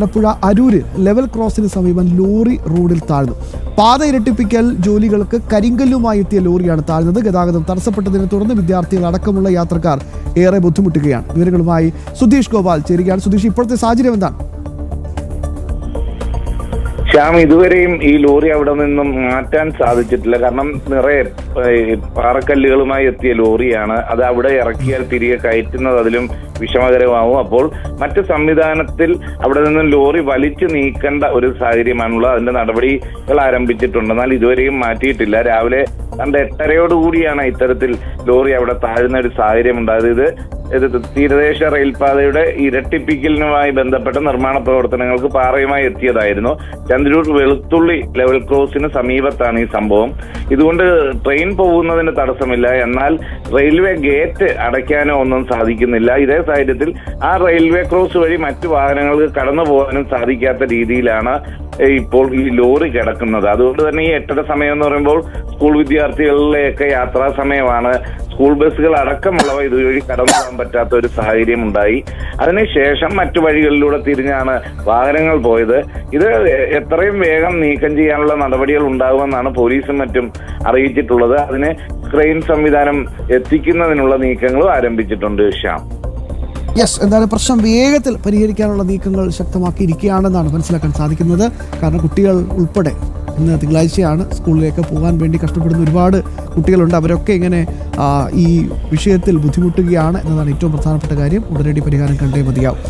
ആലപ്പുഴ അരൂരിൽ ലെവൽ ക്രോസിന് സമീപം ലോറി റോഡിൽ താഴ്ന്നു. പാത ഇരട്ടിപ്പിക്കൽ ജോലികൾക്ക് കരിങ്കല്ലുമായി എത്തിയ ലോറിയാണ് താഴ്ന്നത്. ഗതാഗതം തടസ്സപ്പെട്ടതിനെ തുടർന്ന് വിദ്യാർത്ഥികൾ അടക്കമുള്ള യാത്രക്കാർ ഏറെ ബുദ്ധിമുട്ടുകയാണ്. വിവരങ്ങളുമായി സുധീഷ് ഗോപാൽ ചേരുകയാണ്. സുധീഷ്, ഇപ്പോഴത്തെ സാഹചര്യം എന്താണ്? ശ്യാം, ഇതുവരെയും ഈ ലോറി അവിടെ നിന്നും മാറ്റാൻ സാധിച്ചിട്ടില്ല. കാരണം നിറയെ പാറക്കല്ലുകളുമായി എത്തിയ ലോറിയാണ്. അത് അവിടെ ഇറക്കിയാൽ തിരികെ കയറ്റുന്നത് അതിലും വിഷമകരമാവും. അപ്പോൾ മറ്റ് സംവിധാനത്തിൽ അവിടെ നിന്നും ലോറി വലിച്ചു നീക്കേണ്ട ഒരു സാഹചര്യമാണുള്ളത്. അതിന്റെ നടപടികൾ ആരംഭിച്ചിട്ടുണ്ട്, എന്നാൽ ഇതുവരെയും മാറ്റിയിട്ടില്ല. രാവിലെ 8:30 ഇത്തരത്തിൽ ലോറി അവിടെ താഴ്ന്ന ഒരു സാഹചര്യം ഉണ്ടായത്. ഇത് തീരദേശ റെയിൽപാതയുടെ ഇരട്ടിപ്പിക്കലിനുമായി ബന്ധപ്പെട്ട നിർമ്മാണ പ്രവർത്തനങ്ങൾക്ക് പാറയുമായി എത്തിയതായിരുന്നു. ചന്ദ്രൂർ വെളുത്തുള്ളി ലെവൽ ക്രോസിന് സമീപത്താണ് ഈ സംഭവം. ഇതുകൊണ്ട് ട്രെയിൻ പോകുന്നതിന് തടസ്സമില്ല, എന്നാൽ റെയിൽവേ ഗേറ്റ് അടയ്ക്കാനോ ഒന്നും സാധിക്കുന്നില്ല. ഇതേ സാഹചര്യത്തിൽ ആ റെയിൽവേ ക്രോസ് വഴി മറ്റു വാഹനങ്ങൾക്ക് കടന്നു പോകാനും സാധിക്കാത്ത രീതിയിലാണ് ഇപ്പോൾ ഈ ലോറി കിടക്കുന്നത്. അതുകൊണ്ട് തന്നെ ഈ 8:30 സമയം എന്ന് പറയുമ്പോൾ സ്കൂൾ വിദ്യാർത്ഥികളിലെയൊക്കെ യാത്രാ സമയമാണ്. സ്കൂൾ ബസ്സുകൾ അടക്കമുള്ളവ ഇതുവഴി കടന്നു പോകാൻ പറ്റാത്ത ഒരു സാഹചര്യം ഉണ്ടായി. അതിനുശേഷം മറ്റു വഴികളിലൂടെ തിരിഞ്ഞാണ് വാഹനങ്ങൾ പോയത്. ഇത് എത്രയും വേഗം നീക്കം ചെയ്യാനുള്ള നടപടികൾ ഉണ്ടാകുമെന്നാണ് പോലീസും മറ്റും അറിയിച്ചിട്ടുള്ളത്. അതിന് ക്രെയിൻ സംവിധാനം എത്തിക്കുന്നതിനുള്ള നീക്കങ്ങളും ആരംഭിച്ചിട്ടുണ്ട്. ശ്യാം, എന്തായാലും പ്രശ്നം വേഗത്തിൽ പരിഹരിക്കാനുള്ള നീക്കങ്ങൾ ശക്തമാക്കിയിരിക്കുകയാണെന്നാണ് മനസ്സിലാക്കാൻ സാധിക്കുന്നത്. കാരണം കുട്ടികൾ ഉൾപ്പെടെ ഇന്ന് തിങ്കളാഴ്ചയാണ്, സ്കൂളിലേക്ക് പോകാൻ വേണ്ടി കഷ്ടപ്പെടുന്ന ഒരുപാട് കുട്ടികളുണ്ട്. അവരൊക്കെ ഇങ്ങനെ ഈ വിഷയത്തിൽ ബുദ്ധിമുട്ടുകയാണ് എന്നതാണ് ഏറ്റവും പ്രധാനപ്പെട്ട കാര്യം. ഉടനടി പരിഹാരം കണ്ടേ മതിയാവും.